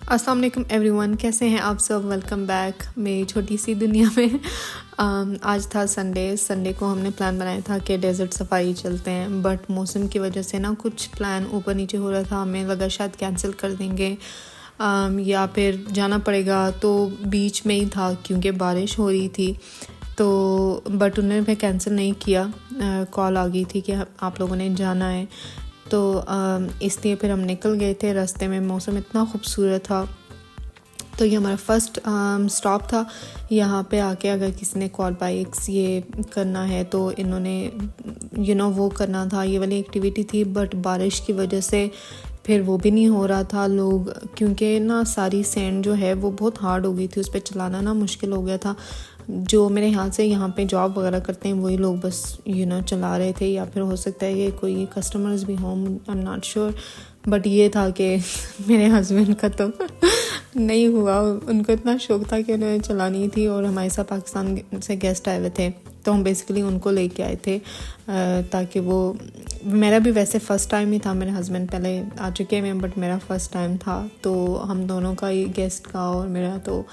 अस्सलाम वालेकुम एवरीवन, कैसे हैं आप सब। वेलकम बैक मेरी छोटी सी दुनिया में। आज था संडे को हमने प्लान बनाया था कि डेजर्ट सफारी चलते हैं, बट मौसम की वजह से ना कुछ प्लान ऊपर नीचे हो रहा था। हमें लगा शायद कैंसिल कर देंगे या फिर जाना पड़ेगा, तो बीच में ही था क्योंकि बारिश हो रही थी। तो बट उन्होंने फिर कैंसिल नहीं किया। कॉल आ गई थी कि आप लोगों ने जाना है, तो इसलिए फिर हम निकल गए थे। रास्ते में मौसम इतना खूबसूरत था, तो ये हमारा फर्स्ट स्टॉप था। यहाँ पे आके अगर किसी ने क्वाड बाइक्स ये करना है तो इन्होंने वो करना था, ये वाली एक्टिविटी थी। बट बारिश की वजह से फिर वो भी नहीं हो रहा था लोग, क्योंकि ना सारी सैंड जो है वो बहुत हार्ड हो गई थी, उस पर चलाना ना मुश्किल हो गया था। जो मेरे ख्याल से यहाँ पे जॉब वगैरह करते हैं वही लोग बस चला रहे थे, या फिर हो सकता है कि कोई कस्टमर्स भी हों, I am not sure. But ये था कि मेरे हस्बैंड का तो नहीं हुआ, उनको इतना शौक था कि उन्हें चलानी थी। और हमारे साथ पाकिस्तान से गेस्ट आए हुए थे, तो हम बेसिकली उनको लेके आए थे ताकि वो, मेरा भी वैसे फ़र्स्ट टाइम ही था। मेरे हस्बैंड पहले आ चुके हैं, बट मेरा फ़र्स्ट टाइम था। तो हम दोनों का ही, गेस्ट का और मेरा, तो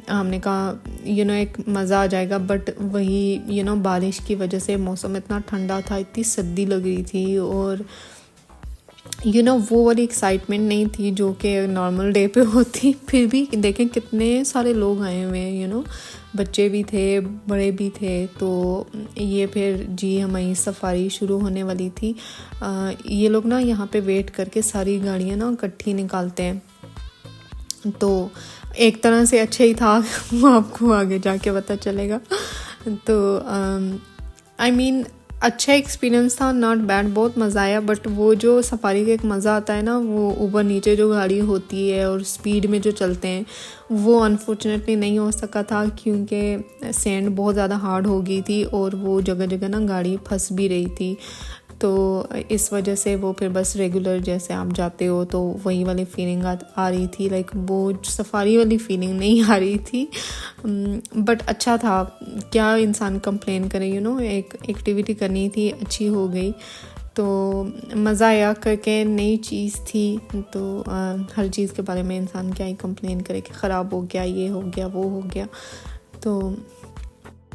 हमने कहा एक मज़ा आ जाएगा। बट वही बारिश की वजह से मौसम इतना ठंडा था, इतनी सर्दी लग रही थी, और वो वाली एक्साइटमेंट नहीं थी जो कि नॉर्मल डे पे होती। फिर भी देखें कितने सारे लोग आए हुए हैं, बच्चे भी थे, बड़े भी थे। तो ये फिर जी हमारी सफारी शुरू होने वाली थी। ये लोग ना यहाँ पे वेट करके सारी गाड़ियाँ ना इकट्ठी निकालते हैं, तो एक तरह से अच्छा ही था। वो आपको आगे जाके पता चलेगा। तो आई मीन अच्छा एक्सपीरियंस था, नॉट बैड, बहुत मज़ा आया। बट वो जो सफारी का एक मज़ा आता है ना, वो ऊपर नीचे जो गाड़ी होती है और स्पीड में जो चलते हैं, वो अनफॉर्चुनेटली नहीं हो सका था, क्योंकि सैंड बहुत ज़्यादा हार्ड हो गई थी और वो जगह जगह ना गाड़ी फंस भी रही थी। तो इस वजह से वो फिर बस रेगुलर जैसे आप जाते हो तो वही वाली फीलिंग आ रही थी, लाइक वो सफारी वाली फीलिंग नहीं आ रही थी। बट अच्छा था, क्या इंसान कंप्लेन करे। एक एक्टिविटी करनी थी, अच्छी हो गई, तो मज़ा आया करके, नई चीज़ थी। तो हर चीज़ के बारे में इंसान क्या ही कंप्लेन करे कि ख़राब हो गया, ये हो गया, वो हो गया। तो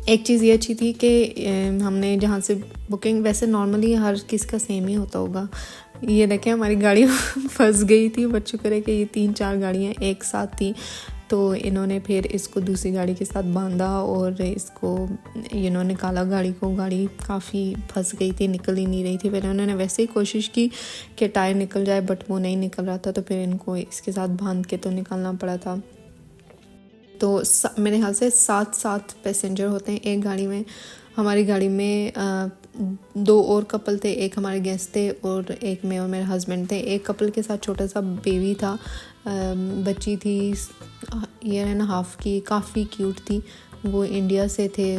एक चीज़ ये अच्छी थी कि हमने जहाँ से बुकिंग, वैसे नॉर्मली हर किसी का सेम ही होता होगा। ये देखें हमारी गाड़ी फंस गई थी, बट शुक्र है कि ये 3-4 गाड़ियाँ एक साथ थी, तो इन्होंने फिर इसको दूसरी गाड़ी के साथ बांधा और इसको निकाला गाड़ी को। गाड़ी काफ़ी फंस गई थी, निकल ही नहीं रही थी। फिर उन्होंने वैसे ही कोशिश की कि टायर निकल जाए, बट वो नहीं निकल रहा था, तो फिर इनको इसके साथ बांध के तो निकालना पड़ा था। तो मेरे ख्याल से 7 पैसेंजर होते हैं एक गाड़ी में। हमारी गाड़ी में 2 और कपल थे, एक हमारे गेस्ट थे और एक मैं और मेरे हस्बैंड थे। एक कपल के साथ छोटा सा बेबी था, बच्ची थी 1.5 की, काफ़ी क्यूट थी। वो इंडिया से थे,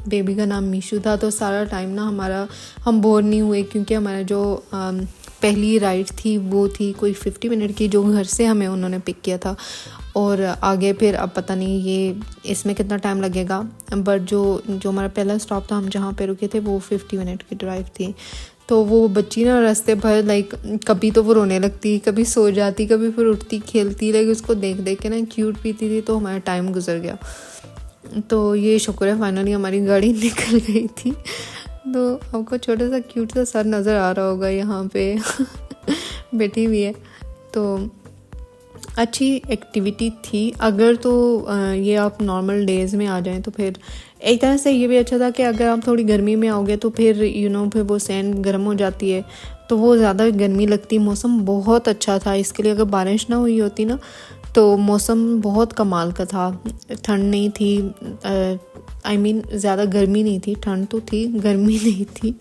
बेबी का नाम मीशू था। तो सारा टाइम ना हम बोर नहीं हुए, क्योंकि हमारा जो पहली राइड थी वो थी कोई 50 मिनट की, जो घर से हमें उन्होंने पिक किया था। और आगे फिर अब पता नहीं ये इसमें कितना टाइम लगेगा, बट जो हमारा पहला स्टॉप था, हम जहाँ पे रुके थे, वो 50 मिनट की ड्राइव थी। तो वो बच्ची ना रास्ते भर लाइक कभी तो वो रोने लगती, कभी सो जाती, कभी फिर उठती, खेलती, लाइक उसको देख देख के ना क्यूट भी थी। तो हमारा टाइम गुजर गया। तो ये शुक्र है फाइनली हमारी गाड़ी निकल गई थी। तो आपको छोटा सा क्यूट सा सर नज़र आ रहा होगा यहाँ पे बैठी हुई है। तो अच्छी एक्टिविटी थी। अगर तो ये आप नॉर्मल डेज़ में आ जाएं तो फिर एक तरह से ये भी अच्छा था कि अगर आप थोड़ी गर्मी में आओगे तो फिर फिर वो सैंड गर्म हो जाती है, तो वो ज़्यादा गर्मी लगती। मौसम बहुत अच्छा था इसके लिए। अगर बारिश ना हुई होती ना, तो मौसम बहुत कमाल का था। ठंड नहीं थी, आई मीन ज़्यादा गर्मी नहीं थी, ठंड तो थी, गर्मी नहीं थी।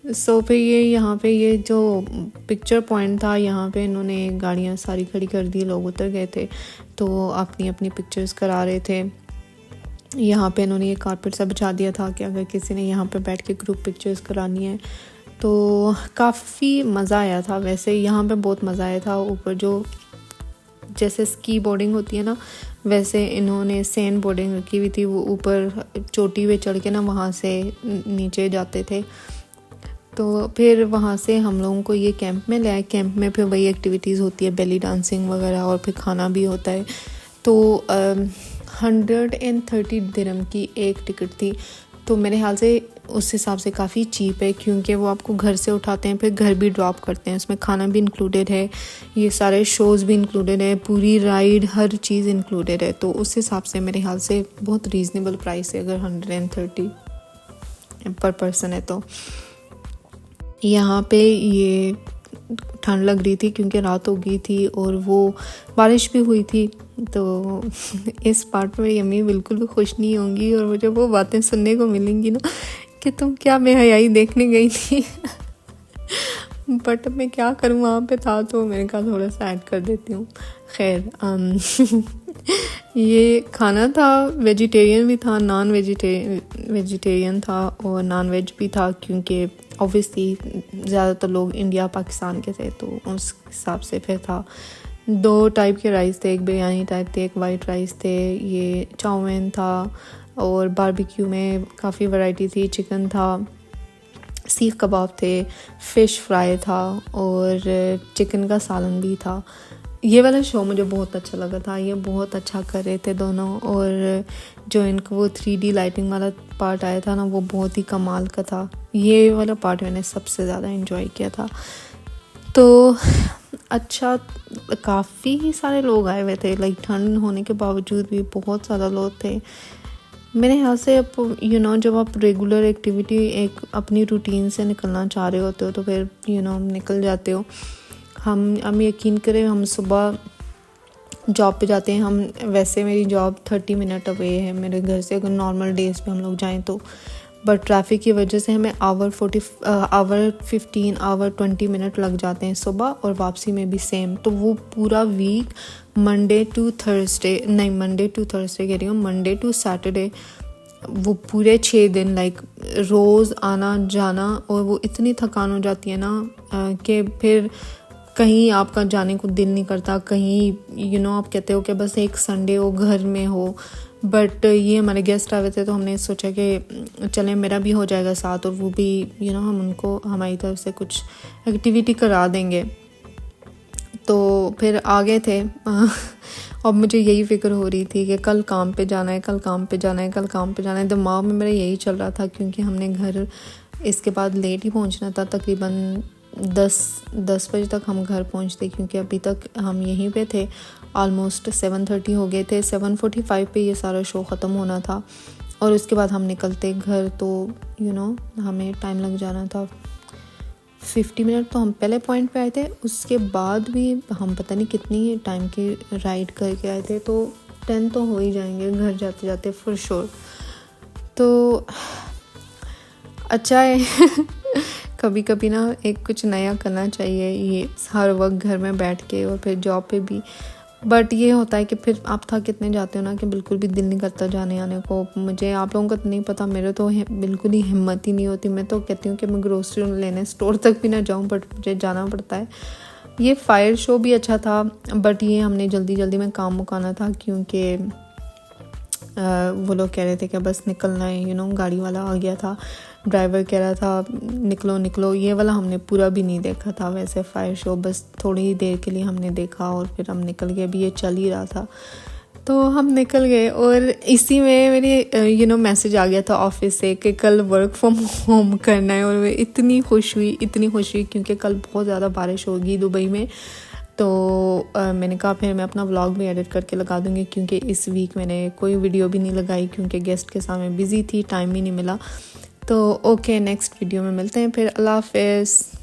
सो फिर यहाँ पे ये जो पिक्चर पॉइंट था, यहाँ पे इन्होंने गाड़ियाँ सारी खड़ी कर दी, लोग उतर गए थे, तो अपनी अपनी पिक्चर्स करा रहे थे। यहाँ पे इन्होंने ये कारपेट सा बिछा दिया था कि अगर किसी ने यहाँ पे बैठ के ग्रुप पिक्चर्स करानी है, तो काफ़ी मज़ा आया था। वैसे यहाँ पे बहुत मज़ा आया था। ऊपर जो जैसे स्की बोर्डिंग होती है ना, वैसे इन्होंने सैंड बोर्डिंग रखी हुई थी। वो ऊपर चोटी पे चढ़ के ना वहाँ से नीचे जाते थे। तो फिर वहाँ से हम लोगों को ये कैंप में ले आए। कैंप में फिर वही एक्टिविटीज़ होती है, बेली डांसिंग वगैरह, और फिर खाना भी होता है। तो 130 दिरहम की एक टिकट थी। तो मेरे ख्याल से उस हिसाब से काफ़ी चीप है, क्योंकि वो आपको घर से उठाते हैं फिर घर भी ड्रॉप करते हैं। उसमें खाना भी इंक्लूडेड है, ये सारे शोज़ भी इंक्लूडेड है, पूरी राइड हर चीज़ इंक्लूडेड है। तो उस हिसाब से मेरे ख्याल से बहुत रीज़नेबल प्राइस है अगर 130 पर पर्सन है। तो यहाँ पे ये ठंड लग रही थी क्योंकि रात हो गई थी और वो बारिश भी हुई थी। तो इस पार्ट में यम्मी बिल्कुल भी खुश नहीं होंगी और मुझे वो बातें सुनने को मिलेंगी ना कि तुम क्या बेहयाई देखने गई थी। बट मैं क्या करूँ, वहाँ पे था तो मैंने कहा थोड़ा सा ऐड कर देती हूँ। खैर ये खाना था, वेजिटेरियन भी था, नॉन वेजिटेरियन था और नॉन वेज भी था, क्योंकि ऑब्वियसली ज़्यादातर लोग इंडिया पाकिस्तान के थे तो उस हिसाब से फिर था। 2 टाइप के राइस थे, एक बिरयानी टाइप थे, एक वाइट राइस थे, ये चाउमीन था और बारबेक्यू में काफ़ी वैरायटी थी, चिकन था, सीख कबाब थे, फ़िश फ्राई था और चिकन का सालन भी था। ये वाला शो मुझे बहुत अच्छा लगा था, ये बहुत अच्छा कर रहे थे दोनों। और जो इनका वो 3D लाइटिंग वाला पार्ट आया था ना, वो बहुत ही कमाल का था। ये वाला पार्ट मैंने सबसे ज़्यादा एंजॉय किया था। तो अच्छा, काफ़ी सारे लोग आए हुए थे, लाइक ठंड होने के बावजूद भी बहुत ज़्यादा लोग थे। मेरे ख्याल से अब जब आप रेगुलर एक्टिविटी एक अपनी रूटीन से निकलना चाह रहे होते हो तो फिर निकल जाते हो। हम यकीन करें, हम सुबह जॉब पे जाते हैं। हम वैसे मेरी जॉब 30 मिनट अवे है मेरे घर से, अगर नॉर्मल डेज़ पे हम लोग जाएं तो। बट ट्रैफिक की वजह से हमें आवर 20 मिनट लग जाते हैं सुबह, और वापसी में भी सेम। तो वो पूरा वीक मंडे टू थर्सडे कह रही हूँ, मंडे टू सैटरडे, वो पूरे 6 दिन लाइक रोज़ आना जाना, और वो इतनी थकान हो जाती है ना कि फिर कहीं आपका जाने को दिल नहीं करता। कहीं आप कहते हो कि बस एक संडे हो, घर में हो। बट ये हमारे गेस्ट आए थे तो हमने सोचा कि चलें, मेरा भी हो जाएगा साथ, और वो भी हम उनको हमारी तरफ से कुछ एक्टिविटी करा देंगे। तो फिर आ गए थे। और मुझे यही फ़िक्र हो रही थी कि कल काम पे जाना है। दिमाग में मेरा यही चल रहा था, क्योंकि हमने घर इसके बाद लेट ही पहुंचना था। तकरीबन 10 बजे तक हम घर पहुंचते, क्योंकि अभी तक हम यहीं पे थे। ऑलमोस्ट 7:30 हो गए थे, 7:45 पे ये सारा शो ख़त्म होना था, और उसके बाद हम निकलते घर तो हमें टाइम लग जाना था। 50 मिनट तो हम पहले पॉइंट पे आए थे, उसके बाद भी हम पता नहीं कितनी टाइम की राइड करके आए थे, तो 10 तो हो ही जाएंगे घर जाते जाते फॉर श्योर। तो अच्छा है कभी कभी ना एक कुछ नया करना चाहिए, ये हर वक्त घर में बैठ के और फिर जॉब पे भी। बट ये होता है कि फिर आप थक कितने जाते हो ना कि बिल्कुल भी दिल नहीं करता जाने आने को। मुझे आप लोगों का तो नहीं पता, मेरे तो बिल्कुल ही हिम्मत ही नहीं होती। मैं तो कहती हूँ कि मैं ग्रोसरी लेने स्टोर तक भी ना जाऊँ, बट मुझे जाना पड़ता है। ये फायर शो भी अच्छा था, बट ये हमने जल्दी में काम मुकाना था, क्योंकि वो लोग कह रहे थे कि बस निकलना है। गाड़ी वाला आ गया था, ड्राइवर कह रहा था निकलो। ये वाला हमने पूरा भी नहीं देखा था वैसे फायर शो, बस थोड़ी ही देर के लिए हमने देखा और फिर हम निकल गए। अभी ये चल ही रहा था तो हम निकल गए। और इसी में मेरे मैसेज आ गया था ऑफिस से कि कल वर्क फ्रॉम होम करना है, और मैं इतनी खुश हुई क्योंकि कल बहुत ज़्यादा बारिश होगी दुबई में। तो मैंने कहा फिर मैं अपना व्लॉग भी एडिट करके लगा दूँगी, क्योंकि इस वीक मैंने कोई वीडियो भी नहीं लगाई क्योंकि गेस्ट के सामने बिज़ी थी, टाइम ही नहीं मिला। तो ओके, नेक्स्ट वीडियो में मिलते हैं फिर। अल्लाह हाफ़िज़।